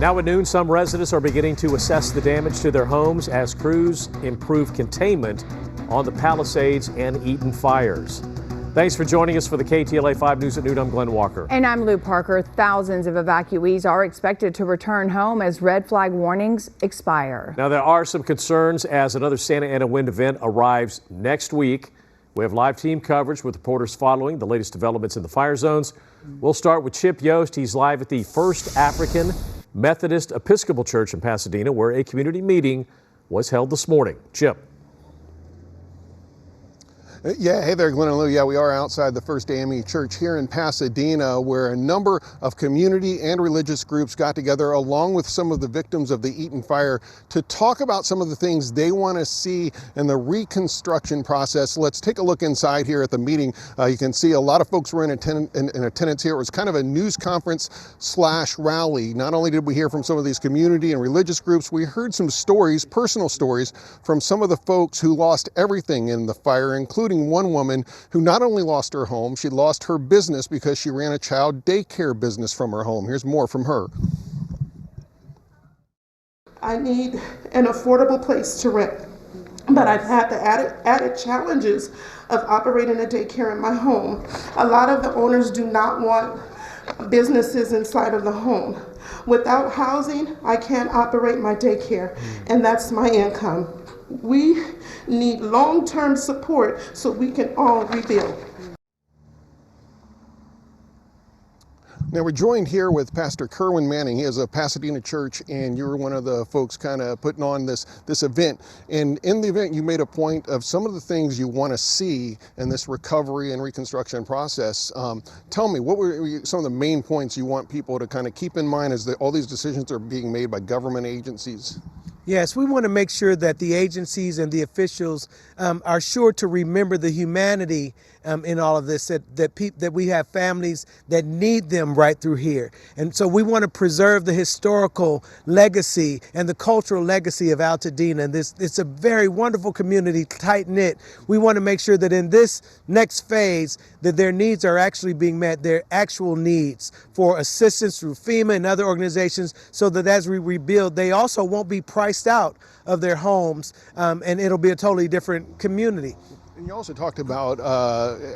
Now at noon, some residents are beginning to assess the damage to their homes as crews improve containment on the Palisades and Eaton fires. Thanks for joining us for the KTLA 5 News at noon. I'm Glenn Walker. And I'm Lou Parker. Thousands of evacuees are expected to return home as red flag warnings expire. Now there are some concerns as another Santa Ana wind event arrives next week. We have live team coverage with reporters following the latest developments in the fire zones. We'll start with Chip Yost. He's live at the First African Methodist Episcopal Church in Pasadena, where a community meeting was held this morning. Chip. Yeah, hey there, Glenn and Lou. Yeah, we are outside the First AME Church here in Pasadena, where a number of community and religious groups got together along with some of the victims of the Eaton fire to talk about some of the things they want to see in the reconstruction process. Let's take a look inside here at the meeting. You can see a lot of folks were in attendance here. It was kind of a news conference / rally. Not only did we hear from some of these community and religious groups, we heard some stories, personal stories, from some of the folks who lost everything in the fire, including one woman who not only lost her home, she lost her business because she ran a child daycare business from her home. Here's more from her. I need an affordable place to rent, but I've had the added challenges of operating a daycare in my home. A lot of the owners do not want businesses inside of the home. Without housing, I can't operate my daycare, and that's my income. We need long-term support so we can all rebuild. Now we're joined here with Pastor Kerwin Manning. He is a Pasadena church, and you were one of the folks kind of putting on this event. And in the event, you made a point of some of the things you want to see in this recovery and reconstruction process. Tell me, what were some of the main points you want people to kind of keep in mind as all these decisions are being made by government agencies? Yes, we want to make sure that the agencies and the officials are sure to remember the humanity in all of this, that we have families that need them right through here. And so we want to preserve the historical legacy and the cultural legacy of Altadena. And it's a very wonderful community, tight-knit. We want to make sure that in this next phase that their needs are actually being met, their actual needs for assistance through FEMA and other organizations, so that as we rebuild, they also won't be priced out of their homes, and it'll be a totally different community. And you also talked about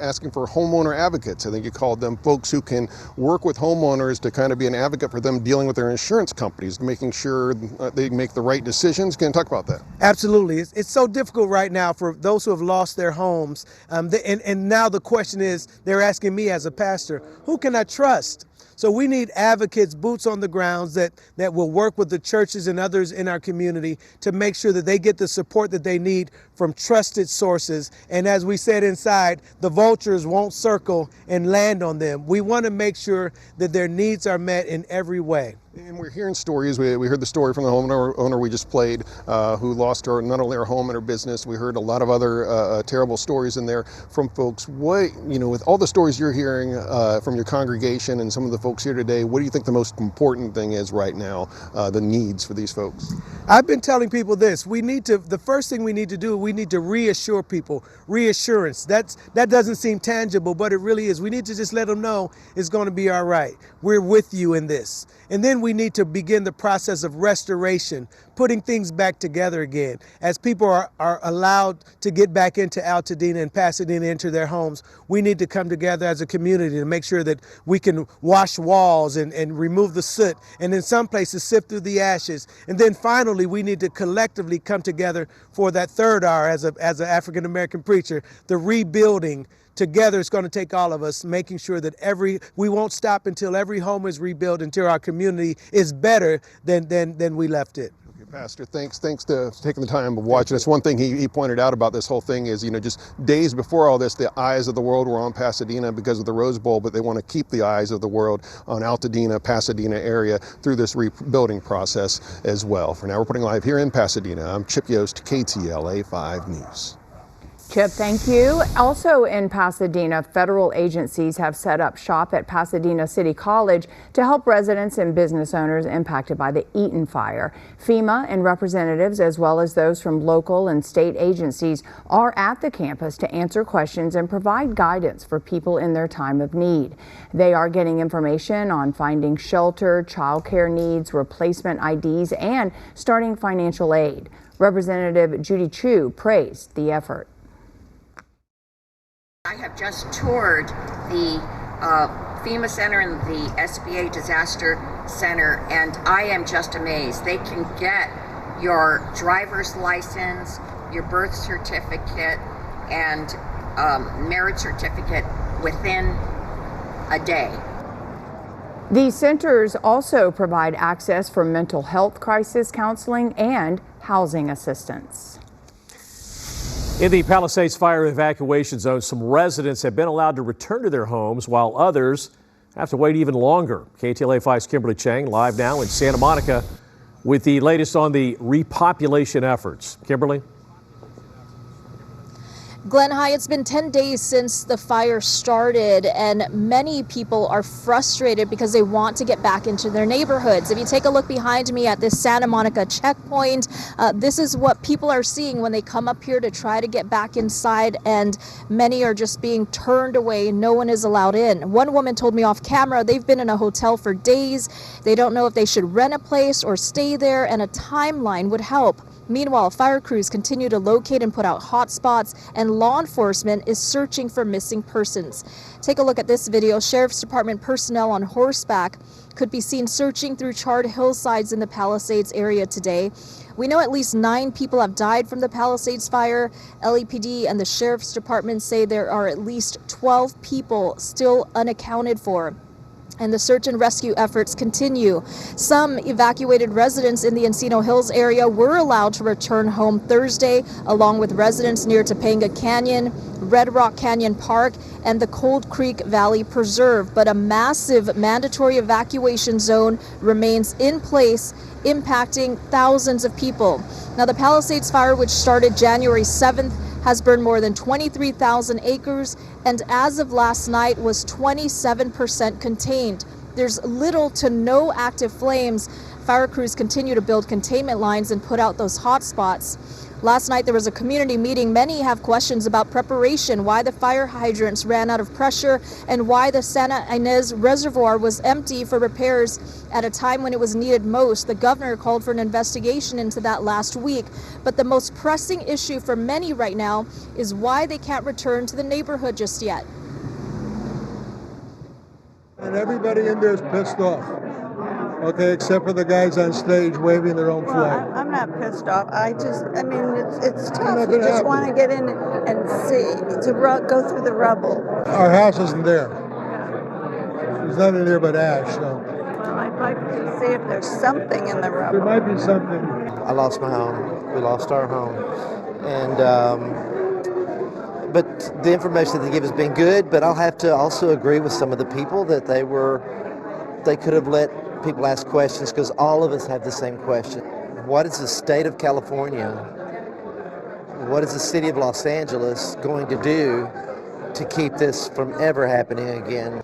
asking for homeowner advocates. I think you called them folks who can work with homeowners to kind of be an advocate for them dealing with their insurance companies, making sure they make the right decisions. Can you talk about that? Absolutely. It's so difficult right now for those who have lost their homes. And now the question is, they're asking me as a pastor, who can I trust? So we need advocates, boots on the grounds that will work with the churches and others in our community to make sure that they get the support that they need from trusted sources. And as we said inside, the vultures won't circle and land on them. We want to make sure that their needs are met in every way. And we're hearing stories. We heard the story from the homeowner we just played, who lost not only her home and her business. We heard a lot of other terrible stories in there from folks. With all the stories you're hearing from your congregation and some of the folks here today, what do you think the most important thing is right now, the needs for these folks? I've been telling people this. The first thing we need to do, we need to reassure people. Reassurance. That doesn't seem tangible, but it really is. We need to just let them know it's going to be all right. We're with you in this. And then we need to begin the process of restoration, putting things back together again. As people are allowed to get back into Altadena and Pasadena, into their homes, we need to come together as a community to make sure that we can wash walls and remove the soot, and in some places sift through the ashes. And then finally, we need to collectively come together for that third R as an African American preacher, the rebuilding. Together, it's going to take all of us making sure that we won't stop until every home is rebuilt, until our community is better than we left it. Okay, Pastor, thanks for taking the time of watching us. One thing he pointed out about this whole thing is, just days before all this, the eyes of the world were on Pasadena because of the Rose Bowl, but they want to keep the eyes of the world on Altadena, Pasadena area through this rebuilding process as well. For now, we're putting live here in Pasadena. I'm Chip Yost, KTLA 5 News. Chip, thank you. Also in Pasadena, federal agencies have set up shop at Pasadena City College to help residents and business owners impacted by the Eaton fire. FEMA and representatives, as well as those from local and state agencies, are at the campus to answer questions and provide guidance for people in their time of need. They are getting information on finding shelter, child care needs, replacement IDs, and starting financial aid. Representative Judy Chu praised the effort. I have just toured the FEMA Center and the SBA Disaster Center, and I am just amazed. They can get your driver's license, your birth certificate, and marriage certificate within a day. These centers also provide access for mental health crisis counseling and housing assistance. In the Palisades fire evacuation zone, some residents have been allowed to return to their homes while others have to wait even longer. KTLA 5's Kimberly Chang live now in Santa Monica with the latest on the repopulation efforts. Kimberly? Glenn, hi. It's been 10 days since the fire started, and many people are frustrated because they want to get back into their neighborhoods. If you take a look behind me at this Santa Monica checkpoint, this is what people are seeing when they come up here to try to get back inside, and many are just being turned away. No one is allowed in. One woman told me off camera they've been in a hotel for days. They don't know if they should rent a place or stay there, and a timeline would help. Meanwhile, fire crews continue to locate and put out hot spots, and law enforcement is searching for missing persons. Take a look at this video. Sheriff's Department personnel on horseback could be seen searching through charred hillsides in the Palisades area today. We know at least 9 people have died from the Palisades fire. LAPD and the Sheriff's Department say there are at least 12 people still unaccounted for, and the search and rescue efforts continue. Some evacuated residents in the Encino Hills area were allowed to return home Thursday, along with residents near Topanga Canyon, Red Rock Canyon Park, and the Cold Creek Valley Preserve. But a massive mandatory evacuation zone remains in place, impacting thousands of people. Now, the Palisades fire, which started January 7th, has burned more than 23,000 acres, and as of last night was 27% contained. There's little to no active flames. Fire crews continue to build containment lines and put out those hot spots. Last night there was a community meeting. Many have questions about preparation, why the fire hydrants ran out of pressure, and why the Santa Ynez Reservoir was empty for repairs at a time when it was needed most. The governor called for an investigation into that last week. But the most pressing issue for many right now is why they can't return to the neighborhood just yet. And everybody in there is pissed off. Okay, except for the guys on stage waving their own flag. I'm not pissed off. I mean, it's tough. You just want to get in and see, go through the rubble. Our house isn't there. There's nothing there but ash, so. Well, I'd like to see if there's something in the rubble. There might be something. I lost my home. We lost our home. And, but the information that they give has been good, but I'll have to also agree with some of the people that they could have let people ask questions, because all of us have the same question. What is the state of California, what is the city of Los Angeles going to do to keep this from ever happening again?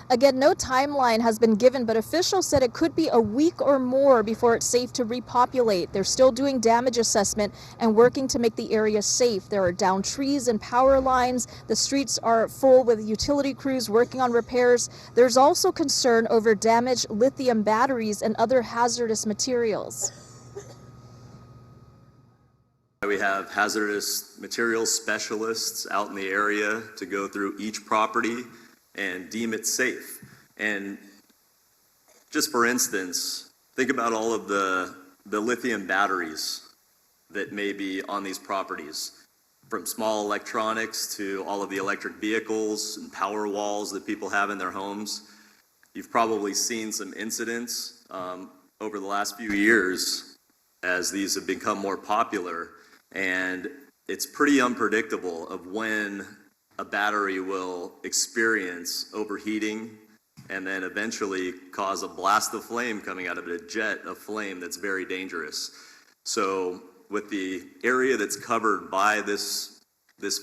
Again, no timeline has been given, but officials said it could be a week or more before it's safe to repopulate. They're still doing damage assessment and working to make the area safe. There are downed trees and power lines. The streets are full with utility crews working on repairs. There's also concern over damaged lithium batteries and other hazardous materials. We have hazardous materials specialists out in the area to go through each property and deem it safe. And just for instance, think about all of the lithium batteries that may be on these properties, from small electronics to all of the electric vehicles and power walls that people have in their homes. You've probably seen some incidents over the last few years as these have become more popular, and it's pretty unpredictable of when a battery will experience overheating and then eventually cause a blast of flame coming out of it, a jet of flame that's very dangerous. So with the area that's covered by this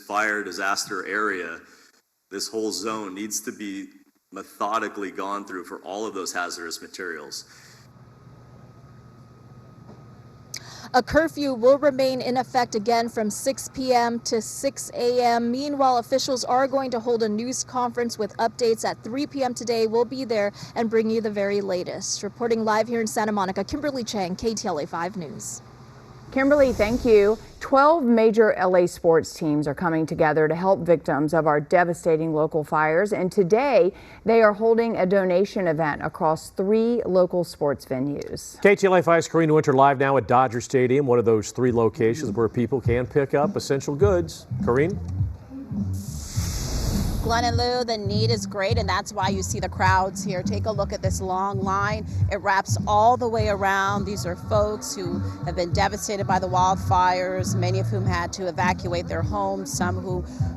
fire disaster area, this whole zone needs to be methodically gone through for all of those hazardous materials. A curfew will remain in effect again from 6 p.m. to 6 a.m. Meanwhile, officials are going to hold a news conference with updates at 3 p.m. today. We'll be there and bring you the very latest. Reporting live here in Santa Monica, Kimberly Chang, KTLA 5 News. Kimberly, thank you. 12 major LA sports teams are coming together to help victims of our devastating local fires. And today they are holding a donation event across 3 local sports venues. KTLA 5's Karina Winter live now at Dodger Stadium, one of those 3 locations where people can pick up essential goods. Karina? Glenn and Lou, the need is great, and that's why you see the crowds here. Take a look at this long line. It wraps all the way around. These are folks who have been devastated by the wildfires, many of whom had to evacuate their homes, some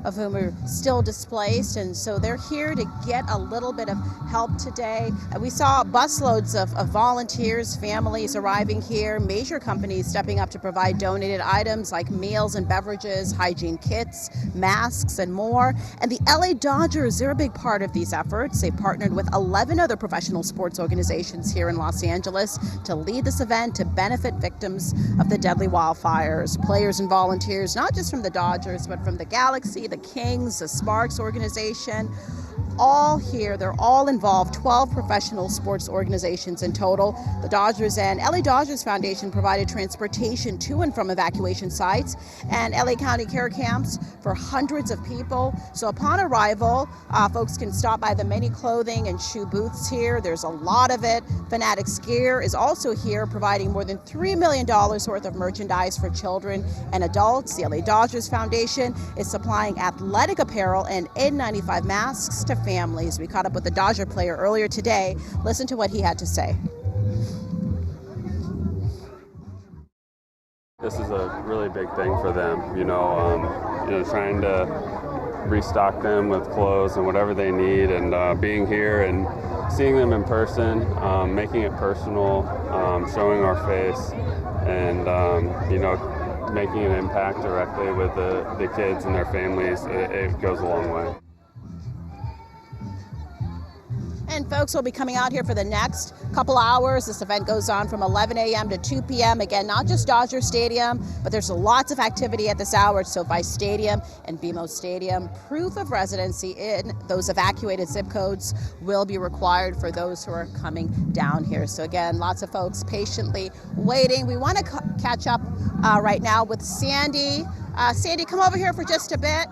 of whom are still displaced, and so they're here to get a little bit of help today. We saw busloads of volunteers, families arriving here, major companies stepping up to provide donated items like meals and beverages, hygiene kits, masks, and more. And the LA Dodgers, they're a big part of these efforts. They've partnered with 11 other professional sports organizations here in Los Angeles to lead this event to benefit victims of the deadly wildfires. Players and volunteers, not just from the Dodgers, but from the Galaxy, the Kings, the Sparks organization, all here. They're all involved, 12 professional sports organizations in total. The Dodgers and LA Dodgers Foundation provided transportation to and from evacuation sites and LA County care camps for hundreds of people. So upon arrival, folks can stop by the many clothing and shoe booths here. There's a lot of it. Fanatics Gear is also here, providing more than $3 million worth of merchandise for children and adults. The LA Dodgers Foundation is supplying athletic apparel and N95 masks to families. We caught up with the Dodger player earlier today. Listen to what he had to say. This is a really big thing for them, trying to restock them with clothes and whatever they need, and being here and seeing them in person, making it personal, showing our face, and making an impact directly with the kids and their families. It goes a long way. And folks will be coming out here for the next couple hours. This event goes on from 11 a.m. to 2 p.m. Again, not just Dodger Stadium, but there's lots of activity at this hour at SoFi Stadium and BMO Stadium. Proof of residency in those evacuated zip codes will be required for those who are coming down here. So again, lots of folks patiently waiting. We want to catch up right now with Sandy. Sandy, come over here for just a bit.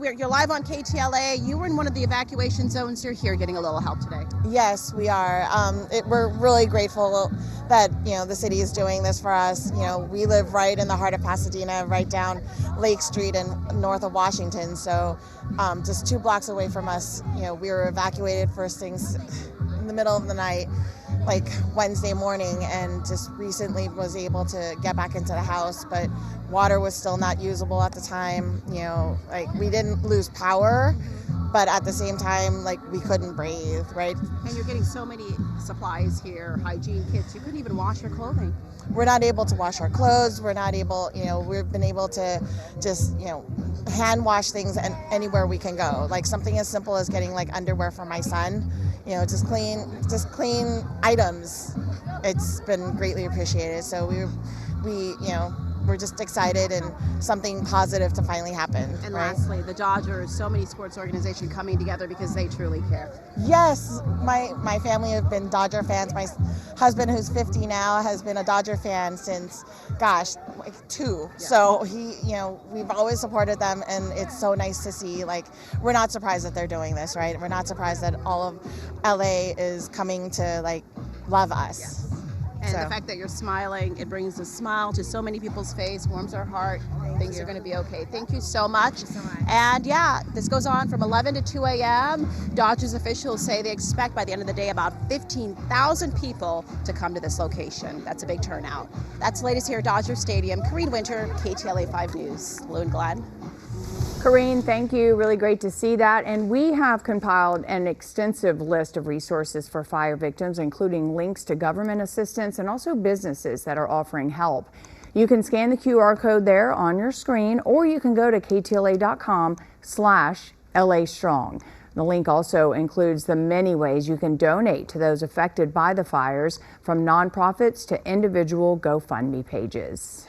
You're live on KTLA. You were in one of the evacuation zones. You're here getting a little help today. Yes, we are. We're really grateful that the city is doing this for us. We live right in the heart of Pasadena, right down Lake Street and north of Washington. So just 2 blocks away from us, we were evacuated first things in the middle of the night, like Wednesday morning, and just recently was able to get back into the house, but water was still not usable at the time. We didn't lose power, but at the same time, we couldn't breathe, right? And you're getting so many supplies here, hygiene kits. You couldn't even wash your clothing. We're not able to wash our clothes. We're not able, we've been able to just, hand wash things anywhere we can go. Like something as simple as getting underwear for my son, just clean items. It's been greatly appreciated. So we're just excited and something positive to finally happen. And right? Lastly, the Dodgers, so many sports organizations coming together because they truly care. Yes, my family have been Dodger fans. My husband, who's 50 now, has been a Dodger fan since, 2. Yeah. So we've always supported them, and it's so nice to see. We're not surprised that they're doing this, right? We're not surprised that all of LA is coming to love us. Yes. And the fact that you're smiling, it brings a smile to so many people's face, warms our heart. Things are going to be okay. Thank you so much. And this goes on from 11 to 2 a.m. Dodgers officials say they expect by the end of the day about 15,000 people to come to this location. That's a big turnout. That's the latest here at Dodger Stadium. Karina Winter, KTLA 5 News. Lou and Glenn. Karine, thank you. Really great to see that. And we have compiled an extensive list of resources for fire victims, including links to government assistance and also businesses that are offering help. You can scan the QR code there on your screen, or you can go to ktla.com/LA Strong. The link also includes the many ways you can donate to those affected by the fires, from nonprofits to individual GoFundMe pages.